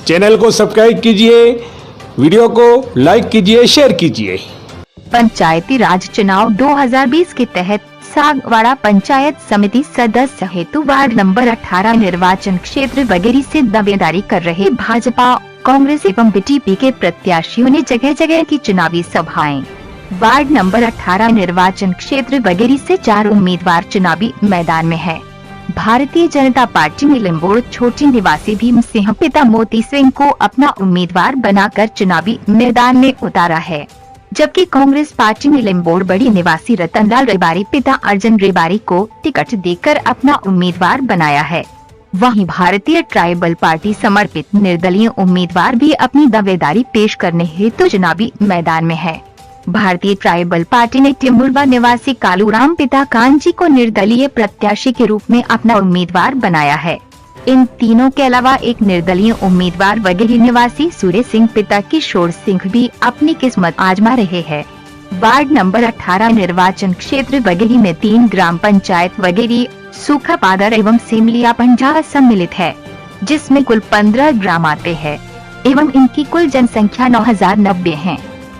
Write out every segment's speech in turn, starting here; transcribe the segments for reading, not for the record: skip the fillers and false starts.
Channel को subscribe कीजिए, video को लाइक कीजिए, शेयर कीजिए। पंचायती राज चुनाव 2020 के तहत सागवाड़ा पंचायत समिति सदस्य हेतु वार्ड नंबर 18 निर्वाचन क्षेत्र वगैरह से दावेदारी कर रहे भाजपा, कांग्रेस एवं बीटीपी के प्रत्याशियों ने जगह जगह की चुनावी सभाएं। वार्ड नंबर 18 निर्वाचन क्षेत्र वगैरह से 4 उम्मीदवार चुनावी मैदान में है। भारतीय जनता पार्टी ने लिम्बोड़ छोटी निवासी भीम सिंह पिता मोती सिंह को अपना उम्मीदवार बनाकर चुनावी मैदान में उतारा है, जबकि कांग्रेस पार्टी ने लिम्बोड़ बड़ी निवासी रतनलाल रेबारी पिता अर्जुन रेबारी को टिकट देकर अपना उम्मीदवार बनाया है। वहीं भारतीय ट्राइबल पार्टी समर्पित निर्दलीय उम्मीदवार भी अपनी दावेदारी पेश करने हेतु चुनावी मैदान में है। भारतीय ट्राइबल पार्टी ने टिमुरवा निवासी कालूराम पिता कांजी को निर्दलीय प्रत्याशी के रूप में अपना उम्मीदवार बनाया है। इन तीनों के अलावा एक निर्दलीय उम्मीदवार वगैरह निवासी सूर्य सिंह पिता किशोर सिंह भी अपनी किस्मत आजमा रहे हैं। वार्ड नंबर 18 निर्वाचन क्षेत्र वगैरह में 3 ग्राम पंचायत वगैरह, सूखा पादर एवं सेमलिया पंजा सम्मिलित है, जिसमें कुल 15 ग्राम आते हैं एवं इनकी कुल जनसंख्या 9090 है।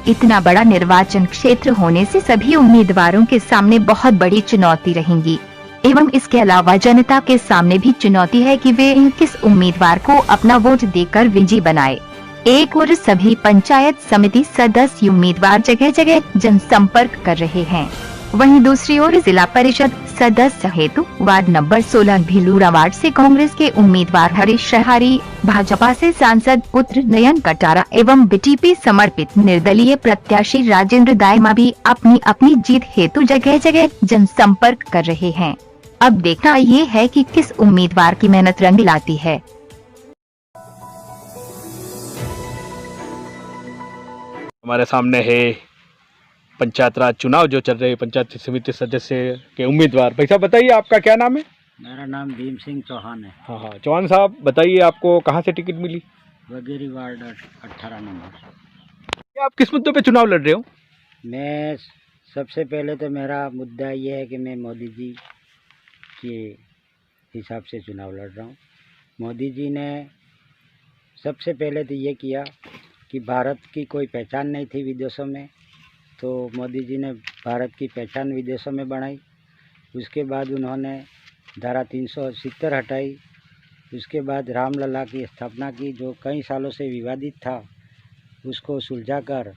इतना बड़ा निर्वाचन क्षेत्र होने से सभी उम्मीदवारों के सामने बहुत बड़ी चुनौती रहेंगी एवं इसके अलावा जनता के सामने भी चुनौती है कि वे किस उम्मीदवार को अपना वोट देकर विजयी बनाए। एक ओर सभी पंचायत समिति सदस्य उम्मीदवार जगह जगह जनसंपर्क कर रहे हैं, वहीं दूसरी ओर जिला परिषद सदस्य हेतु वार्ड नंबर 16 भीलूरा वार्ड से कांग्रेस के उम्मीदवार हरीश शहारी, भाजपा से सांसद पुत्र नयन कटारा एवं बीटीपी समर्पित निर्दलीय प्रत्याशी राजेंद्र दायमा भी अपनी अपनी जीत हेतु जगह जगह जनसंपर्क कर रहे हैं। अब देखना ये है कि किस उम्मीदवार की मेहनत रंग लाती है। हमारे सामने है पंचायत राज चुनाव जो चल रहे हैं, पंचायत समिति सदस्य के उम्मीदवार। भाई साहब बताइए, आपका क्या नाम है? मेरा नाम भीम सिंह चौहान है। हाँ, चौहान साहब बताइए, आपको कहाँ से टिकट मिली? वगैरह वार्ड 18 नंबर। क्या आप किस मुद्दे पे चुनाव लड़ रहे हो? मैं सबसे पहले तो मेरा मुद्दा ये है कि मैं मोदी जी के हिसाब से चुनाव लड़ रहा हूँ। मोदी जी ने सबसे पहले तो ये किया कि भारत की कोई पहचान नहीं थी विदेशों में, तो मोदी जी ने भारत की पहचान विदेशों में बढ़ाई। उसके बाद उन्होंने धारा 370 हटाई। उसके बाद रामलला की स्थापना की, जो कई सालों से विवादित था, उसको सुलझाकर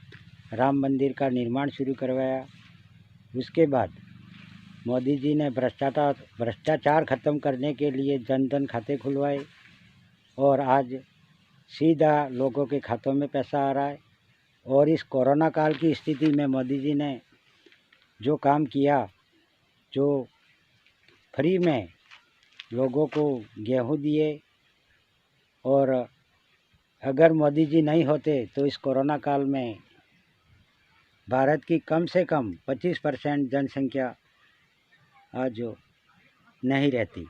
राम मंदिर का निर्माण शुरू करवाया। उसके बाद मोदी जी ने भ्रष्टाचार ख़त्म करने के लिए जन धन खाते खुलवाए और आज सीधा लोगों के खातों में पैसा आ रहा है। और इस कोरोना काल की स्थिति में मोदी जी ने जो काम किया, जो फ्री में लोगों को गेहूं दिए, और अगर मोदी जी नहीं होते तो इस कोरोना काल में भारत की कम से कम 25% जनसंख्या आज नहीं रहती।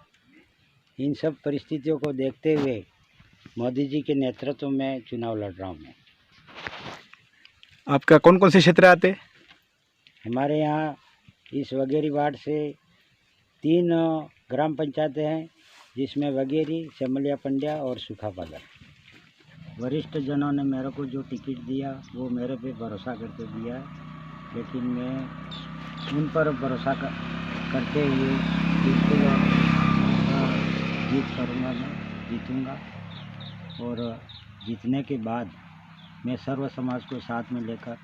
इन सब परिस्थितियों को देखते हुए मोदी जी के नेतृत्व में चुनाव लड़ रहा हूँ मैं। आपका कौन कौन से क्षेत्र आते हैं? हमारे यहाँ इस वगैरह वार्ड से 3 ग्राम पंचायतें हैं, जिसमें वगैरह, सेमलिया पंड्या और सूखा पादर। वरिष्ठ जनों ने मेरे को जो टिकट दिया वो मेरे पे भरोसा करके दिया है, लेकिन मैं उन पर भरोसा करते हुए जीत करूँगा, मैं जीतूँगा। और जीतने के बाद मैं सर्व समाज को साथ में लेकर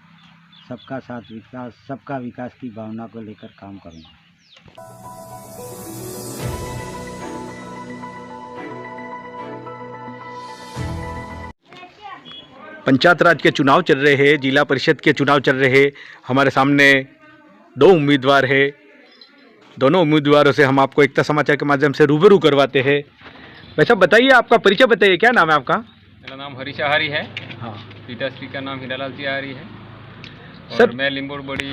सबका साथ विकास, सबका विकास की भावना को लेकर काम करूँगा। पंचायत राज के चुनाव चल रहे हैं, जिला परिषद के चुनाव चल रहे हैं। हमारे सामने 2 उम्मीदवार है। दोनों उम्मीदवारों से हम आपको एकता समाचार के माध्यम से रूबरू करवाते हैं। वैसा बताइए, आपका परिचय बताइए, क्या नाम है आपका? मेरा नाम हरीश शहारी है। हाँ, पिताश्री का नाम हीरालाल तिवारी है और सर मैं लिम्बोड़ बड़ी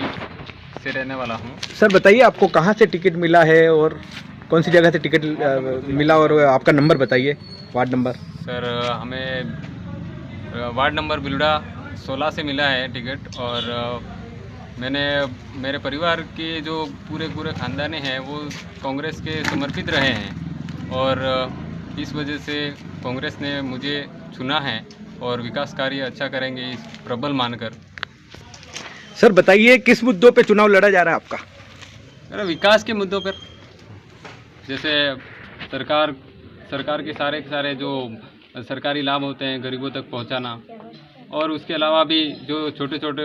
से रहने वाला हूँ। सर बताइए, आपको कहाँ से टिकट मिला है और कौन सी जगह से टिकट मिला, और आपका नंबर बताइए, वार्ड नंबर। सर हमें वार्ड नंबर बिलुड़ा 16 से मिला है टिकट, और मैंने मेरे परिवार के जो पूरे ख़ानदानी हैं वो कांग्रेस के समर्पित रहे हैं, और इस वजह से कांग्रेस ने मुझे चुना है और विकास कार्य अच्छा करेंगे इस प्रबल मानकर। सर बताइए किस मुद्दों पे चुनाव लड़ा जा रहा है आपका? मेरा विकास के मुद्दों पर, जैसे सरकार के सारे जो सरकारी लाभ होते हैं गरीबों तक पहुंचाना, और उसके अलावा भी जो छोटे छोटे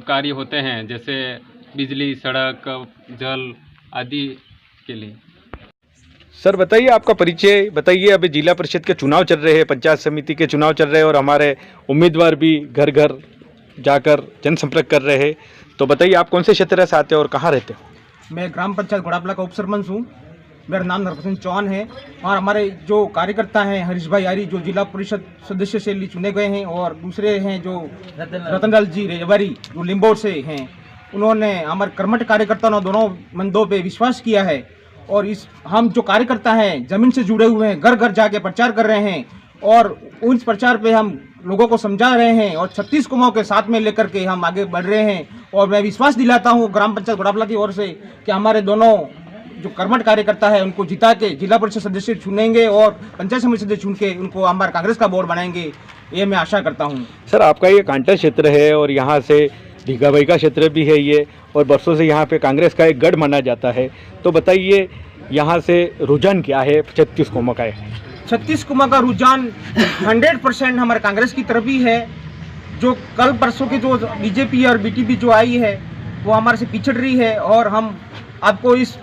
कार्य होते हैं जैसे बिजली, सड़क, जल आदि के लिए। सर बताइए आपका परिचय बताइए। अभी जिला परिषद के चुनाव चल रहे हैं, पंचायत समिति के चुनाव चल रहे हैं और हमारे उम्मीदवार भी घर घर जाकर जनसंपर्क कर रहे हैं, तो बताइए आप कौन से क्षेत्र से आते हो और कहाँ रहते हो? मैं ग्राम पंचायत घोड़ापला का उप सरपंच हूँ। मेरा नाम नरसिंह चौहान है और हमारे जो कार्यकर्ता हैं हरीश भाई आरी जो जिला परिषद सदस्य से लिए चुने गए हैं, और दूसरे हैं जो रतनलाल जी रेवारी जो लिम्बोर से हैं, उन्होंने हमारे कर्मठ कार्यकर्ताओं ने दोनों मंदों पे विश्वास किया है। और इस हम जो कार्यकर्ता हैं ज़मीन से जुड़े हुए हैं, घर घर जाके प्रचार कर रहे हैं और उस प्रचार पे हम लोगों को समझा रहे हैं और 36 कुमाओं के साथ में लेकर के हम आगे बढ़ रहे हैं। और मैं विश्वास दिलाता हूँ ग्राम पंचायत घोड़ापला की ओर से कि हमारे दोनों जो कर्मठ कार्यकर्ता है उनको जिता के जिला परिषद सदस्य चुनेंगे और पंचायत समिति सदस्य चुन के उनको हमारे कांग्रेस का बोर्ड बनाएंगे, ये मैं आशा करता हूँ। सर आपका ये कांटा क्षेत्र है और यहाँ से ढीगाबाई का क्षेत्र भी है ये, और बरसों से यहाँ पे कांग्रेस का एक गढ़ माना जाता है, तो बताइए यहाँ से रुझान क्या है 36 कुमा का है? 36 कुमा का रुझान 100% हमारे कांग्रेस की तरफ ही है। जो कल परसों के जो बीजेपी और बीटीपी जो आई है वो हमारे से पिछड़ रही है, और हम आपको इस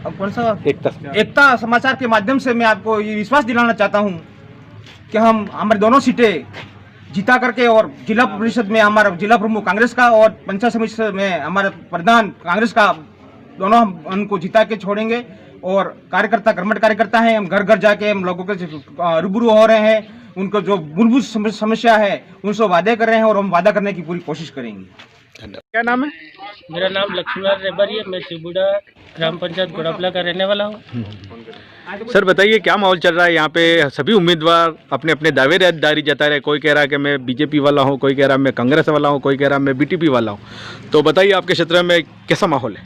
कौन सा एकता समाचार के माध्यम से मैं आपको ये विश्वास दिलाना चाहता हूँ कि हम हमारे दोनों सीटें जीता करके और जिला परिषद में हमारा जिला प्रमुख कांग्रेस का और पंचायत समिति में हमारे प्रधान कांग्रेस का, दोनों हम उनको जिता के छोड़ेंगे। और कार्यकर्ता कर्मठ कार्यकर्ता हैं, हम घर घर जाके हम लोगों के रूबरू हो रहे हैं, उनको जो मूलभूत समस्या है उनसे वादे कर रहे हैं और हम वादा करने की पूरी कोशिश करेंगे। क्या नाम है? मेरा नाम लक्ष्मीनारायण रेबारी है। मैं चिबुड़ा ग्राम पंचायत घोड़ापला का रहने वाला हूँ। सर बताइए क्या माहौल चल रहा है यहाँ पे? सभी उम्मीदवार अपने अपने दावेदारी जता रहे, कोई कह रहा है कि मैं बीजेपी वाला हूँ, कोई कह रहा है मैं कांग्रेस वाला हूँ, कोई कह रहा है मैं बीटीपी वाला हूँ, तो बताइए आपके क्षेत्र में कैसा माहौल है?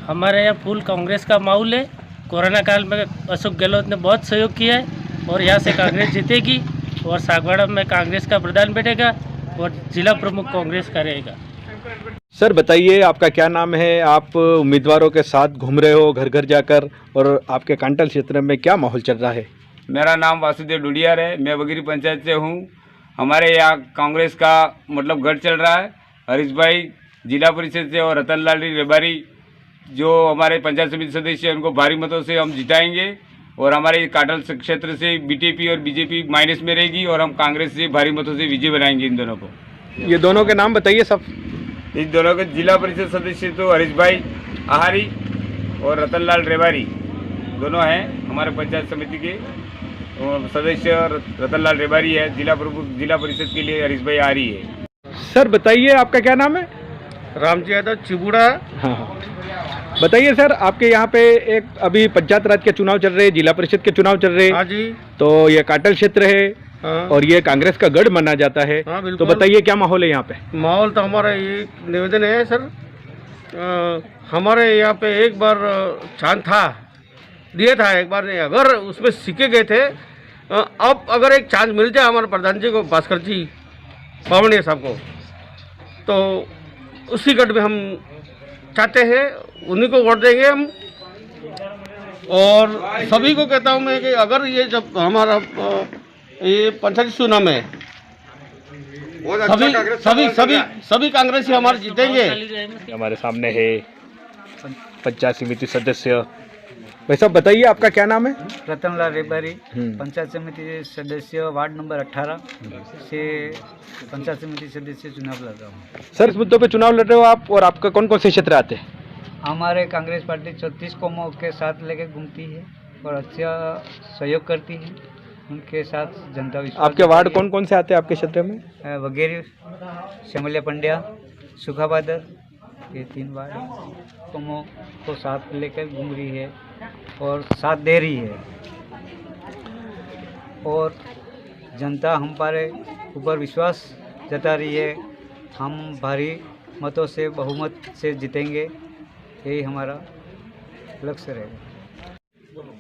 हमारे यहाँ फुल कांग्रेस का माहौल है। कोरोना काल में अशोक गहलोत ने बहुत सहयोग किया है और यहाँ से कांग्रेस जीतेगी और सागवाड़ा में कांग्रेस का प्रधान बैठेगा और जिला प्रमुख कांग्रेस का रहेगा। सर बताइए आपका क्या नाम है? आप उम्मीदवारों के साथ घूम रहे हो घर घर जाकर, और आपके कांटल क्षेत्र में क्या माहौल चल रहा है? मेरा नाम वासुदेव डुडियार है, मैं बगीरी पंचायत से हूँ। हमारे यहाँ कांग्रेस का मतलब गढ़ चल रहा है। हरीश भाई जिला परिषद से और रतनलाल रेबारी जो हमारे पंचायत समिति सदस्य हैं उनको भारी मतों से हम जिताएंगे, और हमारे काटल क्षेत्र से बीटीपी और बीजेपी माइनस में रहेगी और हम कांग्रेस से भारी मतों से विजय बनाएंगे इन दोनों को। ये दोनों के नाम बताइए सब। इस दोनों के जिला परिषद सदस्य तो हरीश भाई आहारी और रतनलाल रेबारी दोनों हैं हमारे पंचायत समिति के सदस्य। रतनलाल रेबारी है जिला प्रमुख, जिला परिषद के लिए हरीश भाई आहारी है। सर बताइए आपका क्या नाम है? रामजी यादव चिबुड़ा। हाँ बताइए सर, आपके यहाँ पे एक अभी पंचायत राज के चुनाव चल रहे हैं, जिला परिषद के चुनाव चल रहे हैं। हाँ जी। तो ये काटल क्षेत्र है। हाँ। और ये कांग्रेस का गढ़ माना जाता है। हाँ, तो बताइए क्या माहौल है यहाँ पे? माहौल तो हमारा ये निवेदन है सर, हमारे यहाँ पे एक बार चांद था, दिया था एक बार, नहीं अगर उसमें सिक्के गए थे। अब अगर एक चांस मिल जाए हमारे प्रधान जी को, भास्कर जी बावड़िया साहब को, तो उसी गढ़ में हम चाहते हैं, उन्हीं को वोट देंगे हम। और सभी को कहता हूँ मैं कि अगर ये जब हमारा ये पंचायत चुनाव में सभी कांग्रेसी हमारे जीतेंगे। हमारे सामने है पंचायत समिति सदस्य। भाई साहब बताइए आपका क्या नाम है? रतनलाल रेबारी, पंचायत समिति सदस्य वार्ड नंबर 18 से पंचायत समिति सदस्य चुनाव लड़ रहा हूँ। सर इस मुद्दों पे चुनाव लड़ रहे हो आप, और आपका कौन कौन से क्षेत्र आते हैं? हमारे कांग्रेस पार्टी 36 कौमों के साथ लेके घूमती है और अच्छा सहयोग करती है, उनके साथ जनता विश्वास। आपके वार्ड कौन कौन से आते हैं आपके क्षेत्र में? वगैरह, श्यामलिया पंड्या, सुखा बादर, ये 3 वार्ड कौमों को साथ लेकर घूम रही है और साथ दे रही है, और जनता हमारे ऊपर विश्वास जता रही है। हम भारी मतों से बहुमत से जीतेंगे, यही हमारा लक्ष्य रहेगा।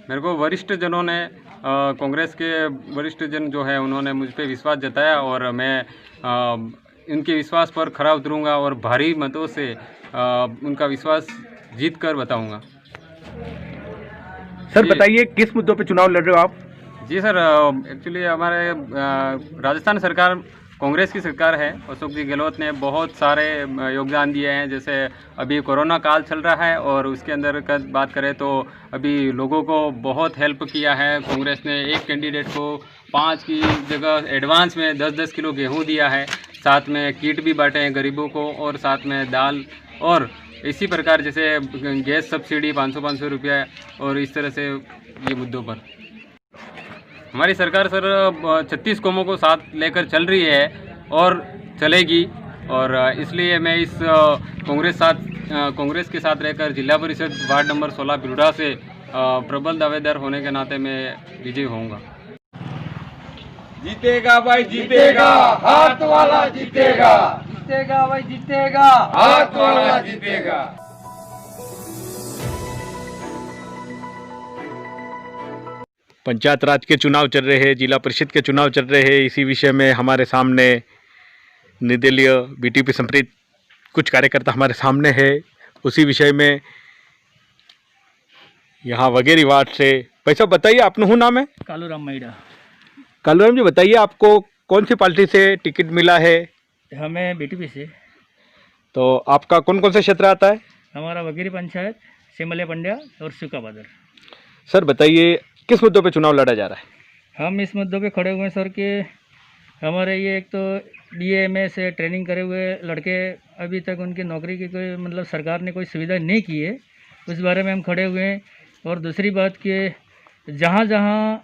मेरे को वरिष्ठ जनों ने कांग्रेस के वरिष्ठ जन जो है उन्होंने मुझ पे विश्वास जताया और मैं इनके विश्वास पर खरा उतरूँगा और भारी मतों से उनका विश्वास जीत कर बताऊँगा। सर बताइए किस मुद्दों पे चुनाव लड़ रहे हो आप? जी सर, एक्चुअली हमारे राजस्थान सरकार कांग्रेस की सरकार है। अशोक जी गहलोत ने बहुत सारे योगदान दिए हैं। जैसे अभी कोरोना काल चल रहा है और उसके अंदर का बात करें तो अभी लोगों को बहुत हेल्प किया है। कांग्रेस ने एक कैंडिडेट को 5 की जगह एडवांस में 10-10 किलो गेहूं दिया है, साथ में किट भी बांटे हैं गरीबों को और साथ में दाल और इसी प्रकार जैसे गैस सब्सिडी 500-500 रुपया और इस तरह से ये मुद्दों पर हमारी सरकार सर 36 कौमों को साथ लेकर चल रही है और चलेगी। और इसलिए मैं इस कांग्रेस के साथ रहकर जिला परिषद वार्ड नंबर 16 बिरुड़ा से प्रबल दावेदार होने के नाते मैं विजयी होऊंगा। जीतेगा भाई जीतेगा, हाथ वाला जीतेगा, जीतेगा भाई जीतेगा, हाथ वाला जीतेगा। पंचायत राज के चुनाव चल रहे हैं, जिला परिषद के चुनाव चल रहे हैं। इसी विषय में हमारे सामने निर्दलीय बीटीपी संप्रीत कुछ कार्यकर्ता हमारे सामने है। उसी विषय में यहाँ वगेरी वार्ड से भाई साहब बताइए, आपका हूँ नाम है? कालूराम मैडा। कालूराम जी बताइए, आपको कौन सी पार्टी से टिकट मिला है? हमें बीटीपी से। तो आपका कौन कौन सा क्षेत्र आता है? हमारा वगेरी पंचायत, सिमले पंड्या और सुका बादर। सर बताइए किस मुद्दों पे चुनाव लड़ा जा रहा है? हम इस मुद्दों पे खड़े हुए हैं सर कि हमारे ये एक तो DMA से ट्रेनिंग करे हुए लड़के अभी तक उनकी नौकरी की कोई मतलब सरकार ने कोई सुविधा नहीं की है, उस बारे में हम खड़े हुए हैं। और दूसरी बात कि जहाँ जहाँ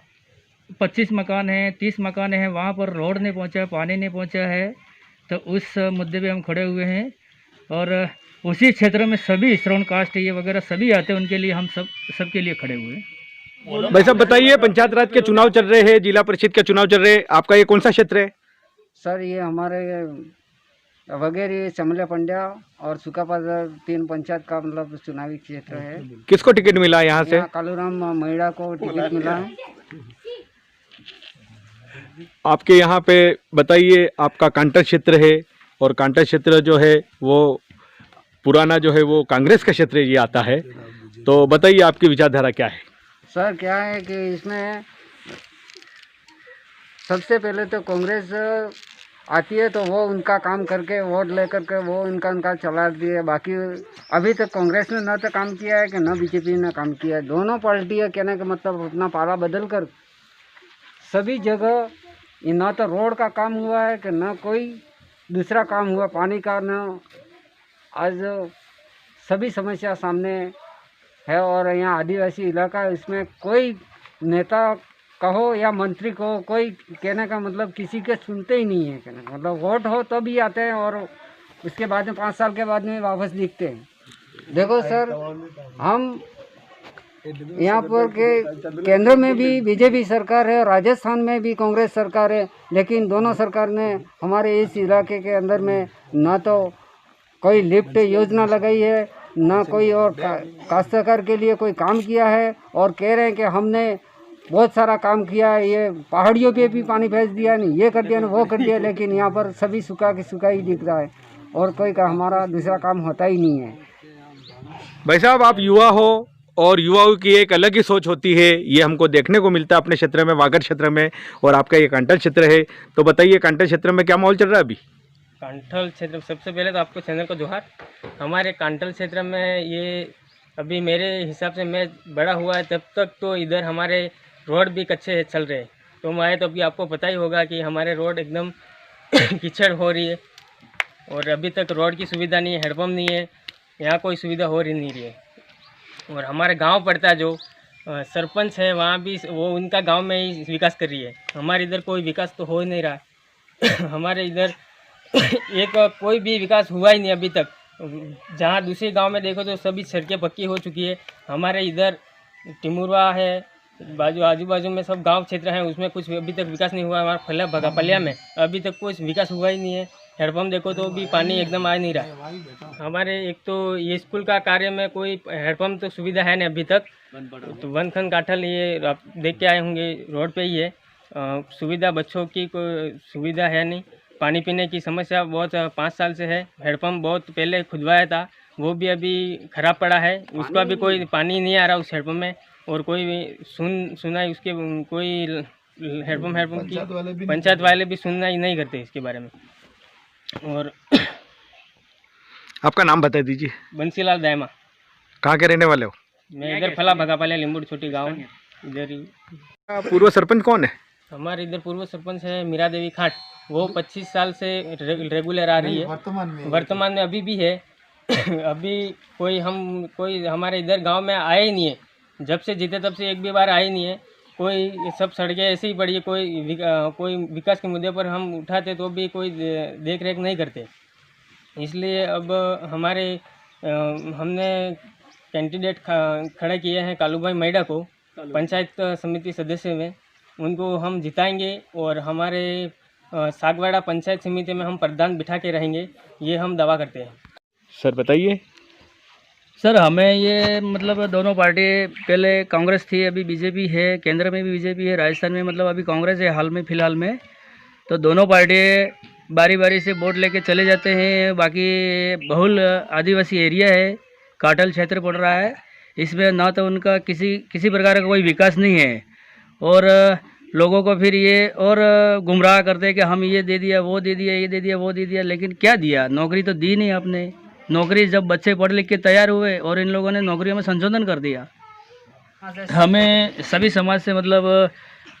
25 मकान हैं, 30 मकान हैं, वहाँ पर रोड नहीं पहुँचा, पानी नहीं पहुँचा है, तो उस मुद्दे पे हम खड़े हुए हैं। और उसी क्षेत्र में सभी श्रवण कास्ट ये वगैरह सभी आते हैं, उनके लिए हम सबके लिए खड़े हुए हैं। भाई साहब बताइए, पंचायत राज के चुनाव चल रहे हैं, जिला परिषद के चुनाव चल रहे हैं, आपका ये कौन सा क्षेत्र है? सर ये हमारे वगैरह चमले पंड्या और सुकापादर 3 पंचायत का मतलब चुनावी क्षेत्र है। किसको टिकट मिला यहाँ से? कालूराम मैडा को टिकट मिला है। आपके यहाँ पे बताइए, आपका कांटा क्षेत्र है और कांटा क्षेत्र जो है वो पुराना जो है वो कांग्रेस का क्षेत्र ये आता है, तो बताइए आपकी विचारधारा क्या है? सर क्या है कि इसमें सबसे पहले तो कांग्रेस आती है तो वो उनका काम करके वोट लेकर के वो उनका चला दिए। बाकी अभी तक कांग्रेस ने न तो काम किया है कि न बीजेपी ने काम किया है। दोनों पार्टियाँ कहने का मतलब अपना पाला बदल कर सभी जगह न तो रोड का काम हुआ है कि न कोई दूसरा काम हुआ, पानी का न। आज सभी समस्या सामने है और यहाँ आदिवासी इलाका है, इसमें कोई नेता कहो या मंत्री को कोई कहने का मतलब किसी के सुनते ही नहीं है। कहने का मतलब वोट हो तब ही आते हैं और उसके बाद में 5 साल के बाद में वापस दिखते हैं। देखो सर, हम यहाँ पर के केंद्र में भी बीजेपी सरकार है, राजस्थान में भी कांग्रेस सरकार है, लेकिन दोनों सरकार ने हमारे इस इलाके के अंदर में ना तो कोई लिफ्ट योजना लगाई है, ना कोई और काश्तकार के लिए कोई काम किया है। और कह रहे हैं कि हमने बहुत सारा काम किया है, ये पहाड़ियों पे भी पानी भेज दिया, नहीं ये कर दिया, ना वो कर दिया, लेकिन यहाँ पर सभी सूखा की सूखा ही दिख रहा है और कोई का हमारा दूसरा काम होता ही नहीं है। भाई साहब, आप युवा हो और युवाओं की एक अलग ही सोच होती है, ये हमको देखने को मिलता है अपने क्षेत्र में, वागड़ क्षेत्र में, और आपका ये कांटल क्षेत्र है। तो बताइए कांटल क्षेत्र में क्या माहौल चल रहा है अभी? कांटल क्षेत्र, सबसे पहले तो आपको चैनल को जोहार। हमारे कांटल क्षेत्र में ये अभी मेरे हिसाब से मैं बड़ा हुआ है तब तक तो इधर हमारे रोड भी कच्चे चल रहे हैं। तो हम आए तो अभी आपको पता ही होगा कि हमारे रोड एकदम कीचड़ हो रही है और अभी तक रोड की सुविधा नहीं है, हेडपम्प नहीं है, यहाँ कोई सुविधा हो रही नहीं रही है। और हमारे गांव पड़ता है, जो सरपंच है वहाँ भी वो उनका गांव में ही विकास कर रही है, हमारे इधर कोई विकास तो हो नहीं रहा। हमारे इधर एक कोई भी विकास हुआ ही नहीं अभी तक। जहाँ दूसरे गांव में देखो तो सभी सड़कें पक्की हो चुकी है, हमारे इधर टिमुरवा है बाजू आजू बाजू में सब गांव क्षेत्र हैं, उसमें कुछ अभी तक विकास नहीं हुआ। हमारा फल्या भगापलिया में अभी तक कुछ विकास हुआ ही नहीं है। हैंडपम्प देखो तो भी पानी एकदम आ नहीं रहा। हमारे एक तो ये स्कूल का कार्य में कोई हैंडपम्प तो सुविधा है नहीं अभी तक। तो वनखंड काठल ये आप देख के आए होंगे, रोड पे ही है। सुविधा बच्चों की कोई सुविधा है नहीं। पानी पीने की समस्या बहुत 5 साल से है। हैंडपम्प बहुत पहले खुदवाया था, वो भी अभी ख़राब पड़ा है, उसका भी कोई पानी नहीं आ रहा उस हैंडपम्प में। और कोई भी सुनाई उसके कोई हैंडपम्प की पंचायत वाले भी सुनना ही नहीं करते इसके बारे में। और आपका नाम बता दीजिए। बंसीलाल दायमा। कहाँ के रहने वाले हो? मैं इधर फला भगापालिया लिंबुड़ छोटी गाँव इधर ही। पूर्व सरपंच कौन है? हमारे इधर पूर्व सरपंच है मीरा देवी खाट। वो 25 साल से रेगुलर आ रही है, वर्तमान में अभी भी है। अभी कोई हमारे इधर गांव में आया ही नहीं है। जब से जीते तब से एक भी बार आया ही नहीं है। कोई सब सड़कें ऐसे ही पड़ी है। कोई विकास के मुद्दे पर हम उठाते तो भी कोई देख रेख नहीं करते। इसलिए अब हमने कैंडिडेट खड़े किए हैं कालू भाई मैडा को पंचायत समिति सदस्य में। उनको हम जिताएंगे और हमारे सागवाड़ा पंचायत समिति में हम प्रधान बिठा के रहेंगे, ये हम दावा करते हैं। सर बताइए। सर हमें ये मतलब दोनों पार्टी, पहले कांग्रेस थी, अभी बीजेपी है, केंद्र में भी बीजेपी है, राजस्थान में मतलब अभी कांग्रेस है हाल में फ़िलहाल में। तो दोनों पार्टी बारी बारी से वोट लेके चले जाते हैं। बाकी बहुल आदिवासी एरिया है, काटल क्षेत्र पड़ रहा है, इसमें ना तो उनका किसी प्रकार का कोई विकास नहीं है। और लोगों को फिर ये और गुमराह करते हैं कि हम ये दे दिया, वो दे दिया, ये दे दिया, वो दे दिया, लेकिन क्या दिया? नौकरी तो दी नहीं आपने। नौकरी जब बच्चे पढ़ लिख के तैयार हुए और इन लोगों ने नौकरियों में संशोधन कर दिया। हमें सभी समाज से मतलब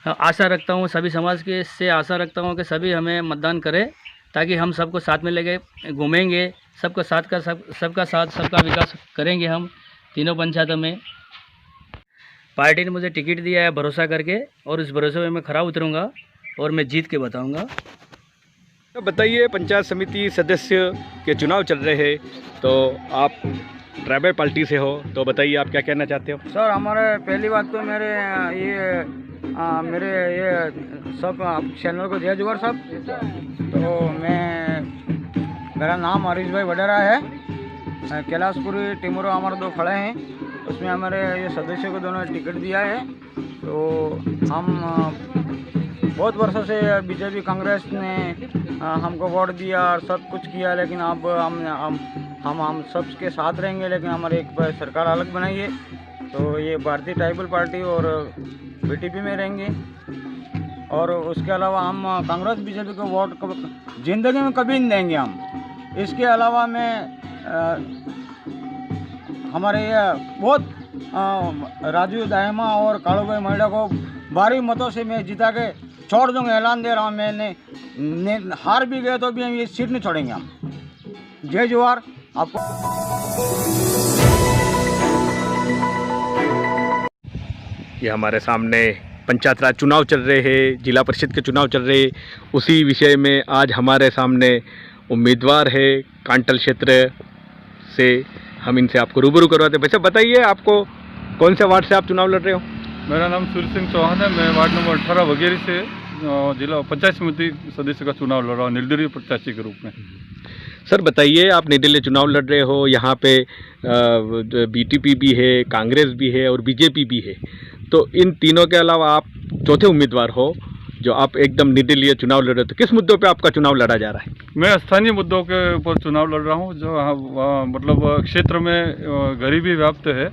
आशा रखता हूँ, सभी समाज के से आशा रखता हूँ कि सभी हमें मतदान करें, ताकि हम सबको साथ में लेके घूमेंगे, सबका साथ सबका विकास करेंगे हम तीनों पंचायतों में। पार्टी ने मुझे टिकट दिया है भरोसा करके, और इस भरोसे में मैं खरा उतरूँगा और मैं जीत के बताऊँगा। तो बताइए, पंचायत समिति सदस्य के चुनाव चल रहे हैं, तो आप ट्राइबल पार्टी से हो, तो बताइए आप क्या कहना चाहते हो? सर हमारे पहली बात तो मेरे ये सब चैनल को जय जोहर सब। तो मेरा नाम हरीश भाई वडेरा है। कैलाशपुरी टिमोरो हमारे 2 खड़े हैं, उसमें हमारे ये सदस्य को दोनों टिकट दिया है। तो हम बहुत वर्षों से बीजेपी कांग्रेस ने हमको वोट दिया और सब कुछ किया, लेकिन अब हम सबके साथ रहेंगे, लेकिन हमारे एक सरकार अलग बनाइए। तो ये भारतीय ट्राइबल पार्टी और बीटीपी में रहेंगे। और उसके अलावा हम कांग्रेस बीजेपी को वोट ज़िंदगी में कभी नहीं देंगे हम। इसके अलावा मैं हमारे बहुत राजू दायमा और कालू भाई मैडा को भारी मतों से मैं जिता के छोड़ दूंगा, ऐलान दे रहा हूँ। मैंने हार भी गए तो भी हम ये सीट नहीं छोड़ेंगे हम। जय जोहार। आपको ये हमारे सामने पंचायत राज चुनाव चल रहे हैं, जिला परिषद के चुनाव चल रहे हैं, उसी विषय में आज हमारे सामने उम्मीदवार है कांटल क्षेत्र से। हम इनसे आपको रूबरू करवाते हैं। वैसे बताइए, आपको कौन से वार्ड से आप चुनाव लड़ रहे हो? मेरा नाम सूर्य सिंह चौहान है। मैं वार्ड नंबर 18 वगैरह से जिला पंचायत समिति सदस्य का चुनाव लड़ रहा हूँ, निर्दलीय प्रत्याशी के रूप में। सर बताइए, आप निर्दलीय चुनाव लड़ रहे हो, यहाँ पे बीटीपी भी है, कांग्रेस भी है और बीजेपी भी है, तो इन तीनों के अलावा आप चौथे उम्मीदवार हो जो आप एकदम निर्दलीय चुनाव लड़ रहे हो। तो किस मुद्दों पे आपका चुनाव लड़ा जा रहा है? मैं स्थानीय मुद्दों के ऊपर चुनाव लड़ रहा हूँ, जो मतलब क्षेत्र में गरीबी व्याप्त है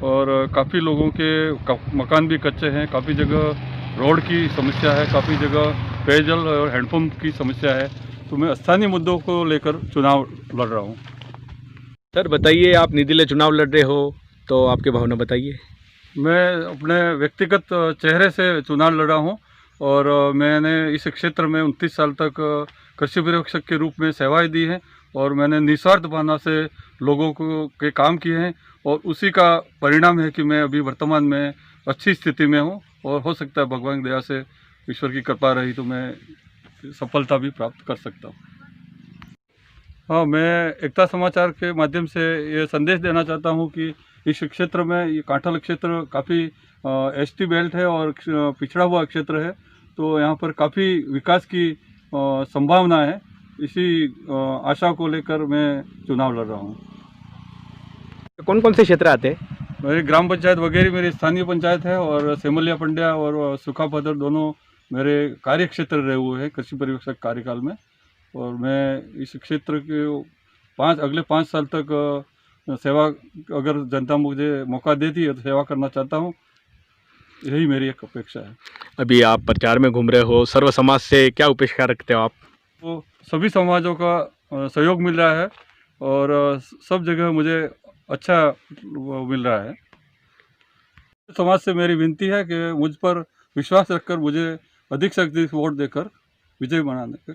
और काफ़ी लोगों के मकान भी कच्चे हैं, काफ़ी जगह रोड की समस्या है, काफ़ी जगह पेयजल और हैंडपम्प की समस्या है। तो मैं स्थानीय मुद्दों को लेकर चुनाव लड़ रहा हूँ। सर बताइए, आप निर्दलीय चुनाव लड़ रहे हो, तो आपके भावना बताइए। मैं अपने व्यक्तिगत चेहरे से चुनाव लड़ा हूँ और मैंने इस क्षेत्र में 29 साल तक कृषि पर्यवेक्षक के रूप में सेवाएं दी हैं और मैंने निस्वार्थ भावना से लोगों को के काम किए हैं और उसी का परिणाम है कि मैं अभी वर्तमान में अच्छी स्थिति में हूँ और हो सकता है भगवान की दया से, ईश्वर की कृपा रही तो मैं सफलता भी प्राप्त कर सकता हूँ। हाँ, मैं एकता समाचार के माध्यम से ये संदेश देना चाहता हूँ कि इस क्षेत्र में, ये कांठल क्षेत्र काफ़ी एसटी बेल्ट है और पिछड़ा हुआ क्षेत्र है, तो यहाँ पर काफ़ी विकास की संभावना है। इसी आशा को लेकर मैं चुनाव लड़ रहा हूँ। कौन कौन से क्षेत्र आते हैं? मेरी ग्राम पंचायत वगैरह मेरी स्थानीय पंचायत है और सेमलिया पंड्या और सुखापदर दोनों मेरे कार्य क्षेत्र रहे हुए हैं कृषि पर्यवेक्षक कार्यकाल में। और मैं इस क्षेत्र के अगले 5 साल तक सेवा, अगर जनता मुझे मौका देती है तो सेवा करना चाहता हूँ। यही मेरी एक अपेक्षा है। अभी आप प्रचार में घूम रहे हो, सर्व समाज से क्या अपेक्षा रखते हो आप? तो सभी समाजों का सहयोग मिल रहा है और सब जगह मुझे अच्छा मिल रहा है। समाज से मेरी विनती है कि मुझ पर विश्वास रखकर मुझे अधिक से अधिक वोट देकर विजय बनाने का